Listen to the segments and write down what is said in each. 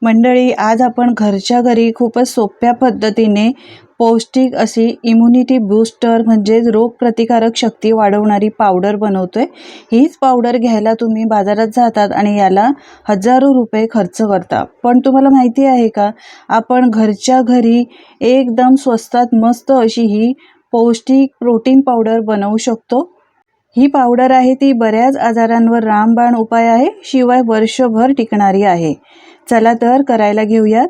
मंडळी, आज आपण घरच्या घरी खूपच सोप्या पद्धतीने पौष्टिक अशी इम्युनिटी बूस्टर म्हणजेच रोगप्रतिकारक शक्ती वाढवणारी पावडर बनवतोय। हीच पावडर घ्यायला तुम्ही बाजारात जातात आणि याला हजारो रुपये खर्च करता, पण तुम्हाला माहिती आहे का, आपण घरच्या घरी एकदम स्वस्तात मस्त अशी ही पौष्टिक प्रोटीन पावडर बनवू शकतो। ही पावडर आहे ती बऱ्याच आजारांवर रामबाण उपाय आहे, शिवाय वर्षभर टिकणारी आहे। चला तर करायला घेऊयात।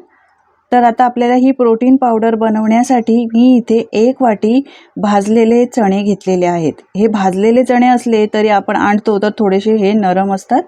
तर आता आपल्याला ही प्रोटीन पावडर बनवण्यासाठी मी इथे 1 वाटी भाजलेले चणे घेतलेले आहेत। हे भाजलेले चणे असले तरी आपण आणतो तर थोडेसे हे नरम असतात,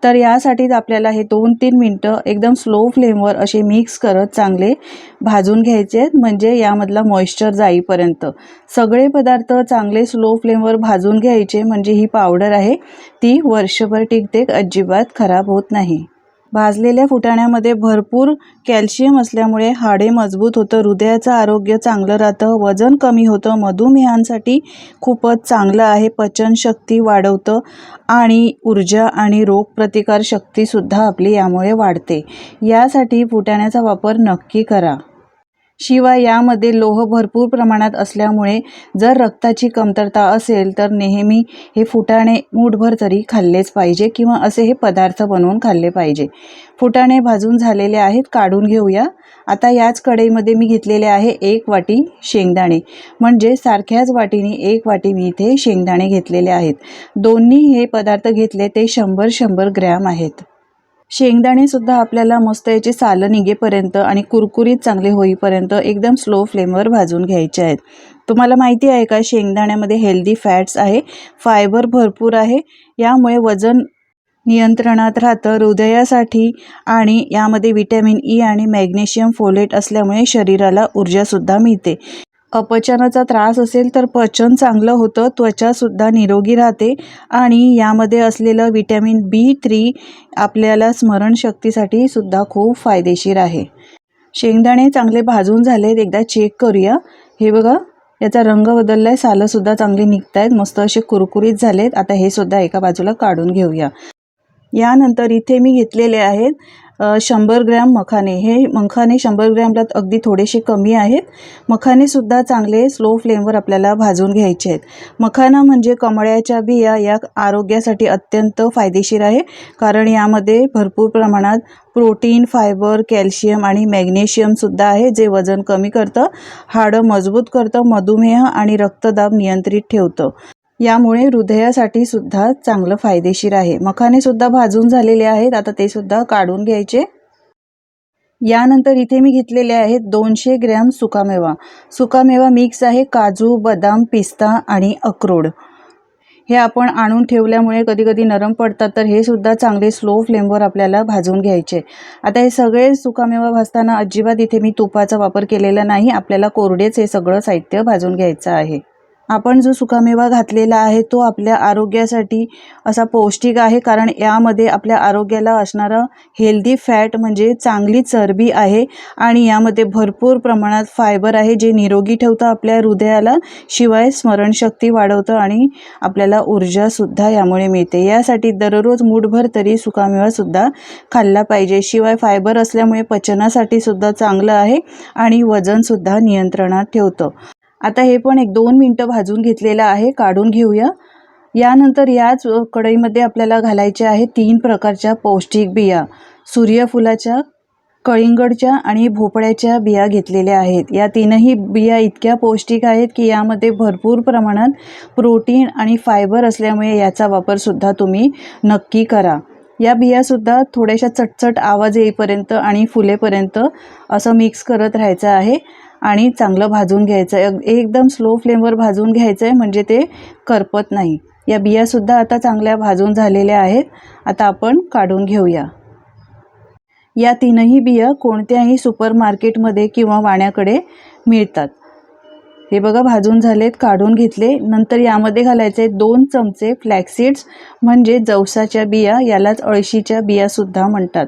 तर यासाठी आपल्याला हे 2-3 मिनिटं एकदम स्लो फ्लेमवर असे मिक्स करत चांगले भाजून घ्यायचे आहेत, म्हणजे यामधला मॉइश्चर जाईपर्यंत सगळे पदार्थ चांगले स्लो फ्लेमवर भाजून घ्यायचे, म्हणजे ही पावडर आहे ती वर्षभर टिकते, अजिबात खराब होत नाही। भाजलेल्या फुटाण्यामध्ये भरपूर कॅल्शियम असल्यामुळे हाडे मजबूत होतं, हृदयाचं आरोग्य चांगलं राहतं, वजन कमी होतं, मधुमेहांसाठी खूपच चांगलं आहे, पचनशक्ती वाढवतं आणि ऊर्जा आणि रोगप्रतिकार शक्तीसुद्धा आपली यामुळे वाढते। यासाठी फुटाण्याचा वापर नक्की करा। शिवाय यामध्ये लोह भरपूर प्रमाणात असल्यामुळे जर रक्ताची कमतरता असेल तर नेहमी हे फुटाणे मूठभर तरी खाल्लेच पाहिजे, किंवा असे हे पदार्थ बनवून खाल्ले पाहिजे। फुटाणे भाजून झालेले आहेत, काढून घेऊया। आता याच कढईमध्ये मी घेतलेले आहे 1 वाटी शेंगदाणे, म्हणजे सारख्याच वाटीने 1 वाटी मी इथे शेंगदाणे घेतलेले आहेत। दोन्ही हे पदार्थ घेतले ते 100-100 ग्रॅम आहेत। शेंगदाणे सुद्धा आपल्याला मस्त याची सालं निघेपर्यंत आणि कुरकुरीत चांगले होईपर्यंत एकदम स्लो फ्लेमवर भाजून घ्यायचे आहेत। तुम्हाला माहिती आहे का, शेंगदाण्यामध्ये हेल्दी फॅट्स आहे, फायबर भरपूर आहे, यामुळे वजन नियंत्रणात राहतं, हृदयासाठी, आणि यामध्ये विटॅमिन ई आणि मॅग्नेशियम फोलेट असल्यामुळे शरीराला ऊर्जासुद्धा मिळते। अपचनाचा त्रास असेल तर पचन चांगलं होतं, त्वचासुद्धा निरोगी राहते, आणि यामध्ये असलेलं विटॅमिन B3 आपल्याला स्मरणशक्तीसाठी सुद्धा खूप फायदेशीर आहे। शेंगदाणे चांगले भाजून झालेत, एकदा चेक करूया। हे बघा, याचा रंग बदललाय, सालंसुद्धा चांगली निघतायत, मस्त असे कुरकुरीत झालेत। आता हे सुद्धा एका बाजूला काढून घेऊया। यानंतर इथे मी घेतलेले आहेत 100 ग्रॅम मखाने। हे मखाने 100 ग्रॅमला अगदी थोडेसे कमी आहेत। मखाने सुद्धा चांगले स्लो फ्लेमवर आपल्याला भाजून घ्यायचे आहेत। मखाना म्हणजे कमळाच्या बिया, या आरोग्यासाठी अत्यंत फायदेशीर आहे, कारण यामध्ये भरपूर प्रमाणात प्रोटीन, फायबर, कॅल्शियम आणि मॅग्नेशियमसुद्धा आहे, जे वजन कमी करतं, हाडं मजबूत करतं, मधुमेह आणि रक्तदाब नियंत्रित ठेवतं, यामुळे हृदयासाठी सुद्धा चांगलं फायदेशीर आहे। मखाने सुद्धा भाजून झालेले आहेत, आता ते सुद्धा काढून घ्यायचे। यानंतर इथे मी घेतलेले आहेत 200 ग्रॅम सुकामेवा। सुकामेवा मिक्स आहे काजू, बदाम, पिस्ता आणि अक्रोड। हे आपण आणून ठेवल्यामुळे कधी कधी नरम पडतात, तर हे सुद्धा चांगले स्लो फ्लेमवर आपल्याला भाजून घ्यायचे। आता हे सगळे सुकामेवा भाजताना अजिबात इथे मी तुपाचा वापर केलेला नाही, आपल्याला कोरडेच हे सगळं साहित्य भाजून घ्यायचं आहे। आपण जो सुकामेवा घातलेला आहे तो आपल्या आरोग्यासाठी असा पौष्टिक आहे, कारण यामध्ये आपल्या आरोग्याला असणारं हेल्दी फॅट म्हणजे चांगली चरबी आहे, आणि यामध्ये भरपूर प्रमाणात फायबर आहे, जे निरोगी ठेवतं आपल्या हृदयाला, शिवाय स्मरणशक्ती वाढवतं आणि आपल्याला ऊर्जासुद्धा यामुळे मिळते। यासाठी दररोज मूठभर तरी सुकामेवासुद्धा खाल्ला पाहिजे। शिवाय फायबर असल्यामुळे पचनासाठी सुद्धा चांगलं आहे आणि वजनसुद्धा नियंत्रणात ठेवतं। आता हे पण 1-2 मिनिटं भाजून घेतलेलं आहे, काढून घेऊया। यानंतर याच कढईमध्ये आपल्याला घालायच्या आहेत 3 प्रकारच्या पौष्टिक बिया। सूर्यफुलाच्या, कळिंगडच्या आणि भोपळ्याच्या बिया घेतलेल्या आहेत। या तीनही बिया इतक्या पौष्टिक आहेत की यामध्ये भरपूर प्रमाणात प्रोटीन आणि फायबर असल्यामुळे याचा वापर सुद्धा तुम्ही नक्की करा। या बियासुद्धा थोड्याशा चटचट आवाज येईपर्यंत आणि फुलेपर्यंत असं मिक्स करत राहायचं आहे आणि चांगलं भाजून घ्यायचं आहे। एकदम स्लो फ्लेमवर भाजून घ्यायचं आहे, म्हणजे ते करपत नाही। या बियासुद्धा आता चांगल्या भाजून झालेल्या आहेत, आता आपण काढून घेऊया। या तीनही बिया कोणत्याही सुपरमार्केटमध्ये किंवा वाण्याकडे मिळतात। हे बघा, भाजून झालेत, काढून घेतले। नंतर यामध्ये घालायचे 2 चमचे फ्लॅक्सीड्स, म्हणजे जवसाच्या बिया, यालाच अळशीच्या बियासुद्धा म्हणतात।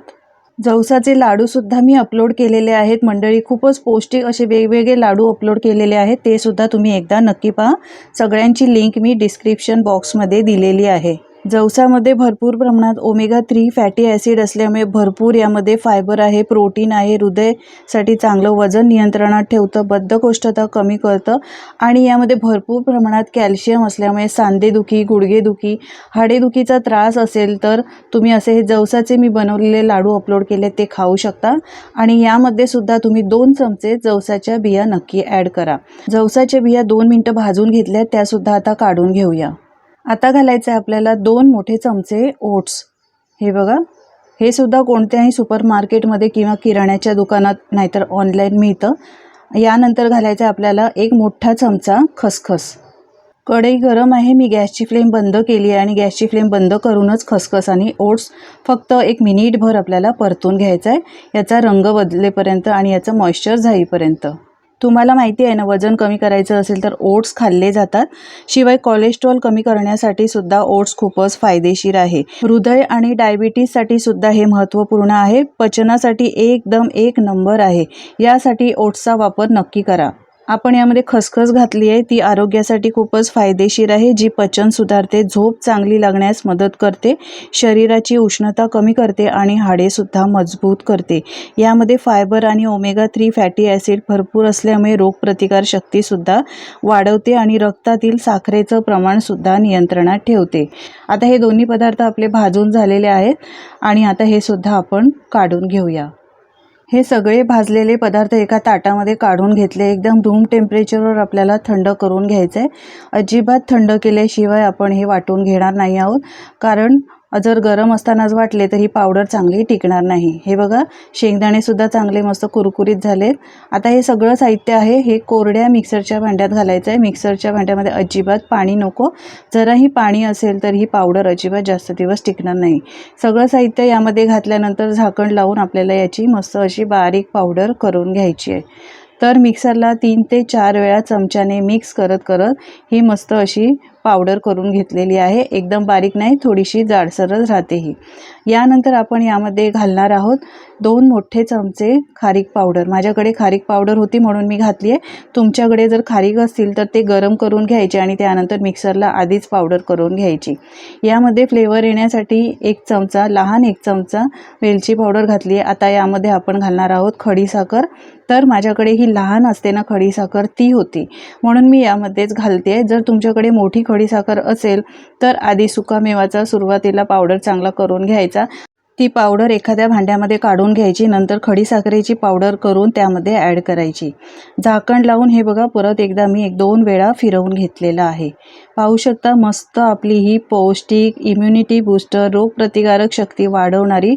जवसाचे लाडूसुद्धा मी अपलोड केलेले आहेत मंडळी, खूपच पौष्टिक असे वेगवेगळे लाडू अपलोड केलेले आहेत, ते सुद्धा तुम्ही एकदा नक्की पहा। सगळ्यांची लिंक मी डिस्क्रिप्शन बॉक्समध्ये दिलेली आहे। जवसामध्ये भरपूर प्रमाणात ओमेगा 3 फॅटी ॲसिड असल्यामुळे भरपूर यामध्ये फायबर आहे, प्रोटीन आहे, हृदयासाठी चांगलं, वजन नियंत्रणात ठेवतं, बद्धकोष्ठता कमी करतं आणि यामध्ये भरपूर प्रमाणात कॅल्शियम असल्यामुळे सांधेदुखी, गुडघेदुखी, हाडेदुखीचा त्रास असेल तर तुम्ही असे हे जवसाचे मी बनवलेले लाडू अपलोड केले ते खाऊ शकता आणि यामध्ये सुद्धा तुम्ही 2 चमचे जवसाच्या बिया नक्की ॲड करा। जवसाच्या बिया 2 मिनिटं भाजून घेतल्या, त्यासुद्धा आता काढून घेऊया। आता घालायचं आहे आपल्याला 2 मोठे चमचे ओट्स। हे बघा, हे सुद्धा कोणत्याही सुपर मार्केटमध्ये किंवा किराण्याच्या दुकानात नाहीतर ऑनलाईन मिळतं। यानंतर घालायचं आहे आपल्याला 1 मोठा चमचा खसखस। कढई गरम आहे, मी गॅसची फ्लेम बंद केली आहे आणि गॅसची फ्लेम बंद करूनच खसखस आणि ओट्स फक्त 1 मिनिटभर आपल्याला परतून घ्यायचं आहे, याचा रंग बदलेपर्यंत आणि याचं मॉइश्चर जाईपर्यंत। तुम्हाला माहिती आहे ना, वजन कमी करायचं असेल तर ओट्स खाल्ले जातात। शिवाय कोलेस्ट्रॉल कमी करण्यासाठी सुद्धा ओट्स खूपच फायदेशीर आहे। हृदय आणि डायबिटीजसाठी सुद्धा हे महत्त्वपूर्ण आहे। पचनासाठी एकदम 1 नंबर आहे। यासाठी ओट्सचा वापर नक्की करा। आपण यामध्ये खसखस घातली आहे, ती आरोग्यासाठी खूपच फायदेशीर आहे, जी पचन सुधारते, झोप चांगली लागण्यास मदत करते, शरीराची उष्णता कमी करते आणि हाडेसुद्धा मजबूत करते। यामध्ये फायबर आणि ओमेगा 3 फॅटी ॲसिड भरपूर असल्यामुळे रोगप्रतिकारशक्तीसुद्धा वाढवते आणि रक्तातील साखरेचं प्रमाणसुद्धा नियंत्रणात ठेवते। आता हे दोन्ही पदार्थ आपले भाजून झालेले आहेत आणि आता हे सुद्धा आपण काढून घेऊया। हे सगळे भाजलेले पदार्थ एका ताटामध्ये काढून घेतले। एकदम रूम टेम्परेचरवर आपल्याला थंड करून घ्यायचं आहे। अजिबात थंड केल्याशिवाय आपण हे वाटून घेणार नाही आहोत, कारण जर गरम असतानाच वाटले तर ही पावडर चांगली टिकणार नाही। हे बघा, शेंगदाणेसुद्धा चांगले मस्त कुरकुरीत झालेत। आता हे सगळं साहित्य आहे हे कोरड्या मिक्सरच्या भांड्यात घालायचं आहे। मिक्सरच्या भांड्यामध्ये अजिबात पाणी नको, जराही पाणी असेल तर ही पावडर अजिबात जास्त दिवस टिकणार नाही। सगळं साहित्य यामध्ये घातल्यानंतर झाकण लावून आपल्याला याची मस्त अशी बारीक पावडर करून घ्यायची आहे। तर मिक्सरला 3 ते 4 वेळा चमच्याने मिक्स करत करत ही मस्त अशी पावडर करून घेतलेली आहे। एकदम बारीक नाही, थोडीशी जाडसरच राहते ही। यानंतर आपण यामध्ये घालणार आहोत 2 मोठे चमचे खारीक पावडर। माझ्याकडे खारीक पावडर होती म्हणून मी घातली आहे। तुमच्याकडे जर खारीक असतील तर ते गरम करून घ्यायचे आणि त्यानंतर मिक्सरला आधीच पावडर करून घ्यायची। यामध्ये फ्लेवर येण्यासाठी 1 चमचा, लहान 1 चमचा वेलची पावडर घातली आहे। आता यामध्ये आपण घालणार आहोत खडीसाखर। तर माझ्याकडे ही लहान असते ना खडीसाखर, ती होती म्हणून मी यामध्येच घालते। जर तुमच्याकडे मोठी खडीसाखर असेल तर आधी सुकामेवाचा सुरुवातीला पावडर चांगला करून घ्यायचा, ती पावडर एखाद्या भांड्यामध्ये काढून घ्यायची, नंतर खडीसाखरेची पावडर करून त्यामध्ये ॲड करायची। झाकण लावून हे बघा परत एकदा मी 1-2 वेळा फिरवून घेतलेलं आहे। पाहू शकता मस्त आपली ही पौष्टिक, इम्युनिटी बूस्टर, रोगप्रतिकारक शक्ती वाढवणारी,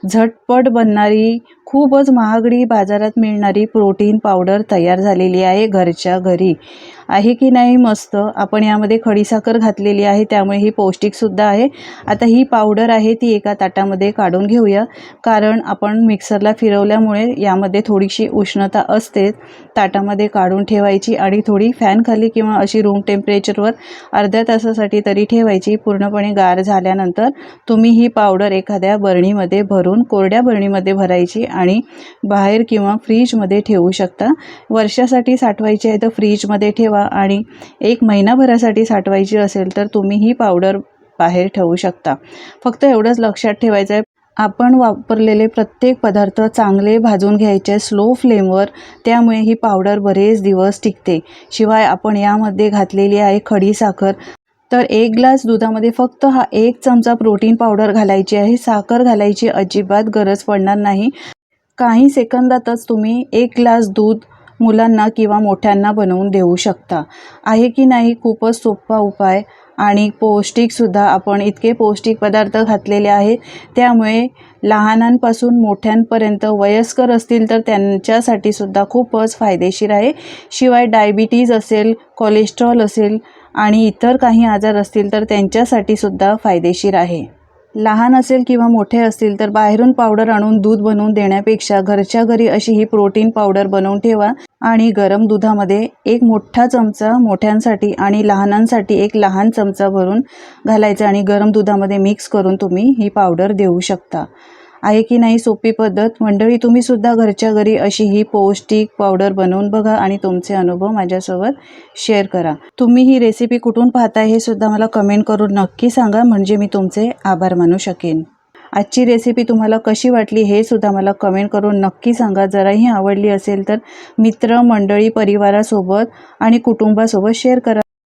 झटपट बनणारी, खूपच महागडी बाजारात मिळणारी प्रोटीन पावडर तयार झालेली आहे घरच्या घरी। आहे की नाही मस्त? आपण यामध्ये खडीसाखर घातलेली आहे त्यामुळे ही पौष्टिकसुद्धा आहे। आता ही पावडर आहे ती एका ताटामध्ये काढून घेऊया, कारण आपण मिक्सरला फिरवल्यामुळे यामध्ये थोडीशी उष्णता असते। ताटामध्ये काढून ठेवायची आणि थोडी फॅनखाली किंवा अशी रूम टेम्परेचरवर अर्ध्या तासासाठी तरी ठेवायची। पूर्णपणे गार झाल्यानंतर तुम्ही ही पावडर एखाद्या बरणीमध्ये भरून, कोरड्या बरणीमध्ये भरायची आणि बाहेर किंवा फ्रीजमध्ये ठेवू शकता। वर्षासाठी साठवायची आहे तर फ्रीजमध्ये ठेवा आणि 1 महिनाभरासाठी साठवायची असेल तर तुम्ही ही पावडर बाहेर ठेवू शकता। फक्त एवढंच लक्षात ठेवायचं आहे, आपण वापरलेले प्रत्येक पदार्थ चांगले भाजून घ्यायचे स्लो फ्लेमवर, त्यामुळे ही पावडर बरेच दिवस टिकते। शिवाय आपण यामध्ये घातलेली आहे खडीसाखर। तर 1 ग्लास दुधामध्ये फक्त हा 1 चमचा प्रोटीन पावडर घालायची आहे, साखर घालायची अजिबात गरज पडणार नाही। काही सेकंदातच तुम्ही 1 ग्लास दूध मुलांना किंवा मोठ्यांना बनवून देऊ शकता। आहे की नाही? खूपच सोपा उपाय आणि पौष्टिकसुद्धा। आपण इतके पौष्टिक पदार्थ घातलेले आहेत त्यामुळे लहानांपासून मोठ्यांपर्यंत, वयस्कर असतील तर त्यांच्यासाठी सुद्धा खूपच फायदेशीर आहे। शिवाय डायबिटीज असेल, कोलेस्ट्रॉल असेल आणि इतर काही आजार असतील तर त्यांच्यासाठी सुद्धा फायदेशीर आहे। लहान असेल किंवा मोठे असतील तर बाहेरून पावडर आणून दूध बनवून देण्यापेक्षा घरच्या घरी अशी ही प्रोटीन पावडर बनवून ठेवा आणि गरम दुधामध्ये 1 मोठा चमचा मोठ्यांसाठी आणि लहानांसाठी 1 लहान चमचा भरून घालायचा आणि गरम दुधामध्ये मिक्स करून तुम्ही ही पावडर देऊ शकता। आहे की नाही सोपी पद्धत? मंडळी, तुम्ही सुद्धा घरच्या घरी अशी ही पौष्टिक पावडर बनवून बघा आणि तुमचे अनुभव माझ्यासोबत शेअर करा. तुम्ही ही रेसिपी कुठून पाहताय हे सुद्धा मला कमेंट करून नक्की सांगा, म्हणजे मी तुमचे आभार मानू शकेन. आजची रेसिपी तुम्हाला कशी वाटली हे सुद्धा मला कमेंट करून नक्की सांगा. जराही आवडली असेल तर मित्र मंडळी परिवारासोबत आणि कुटुंबासोबत शेअर करा.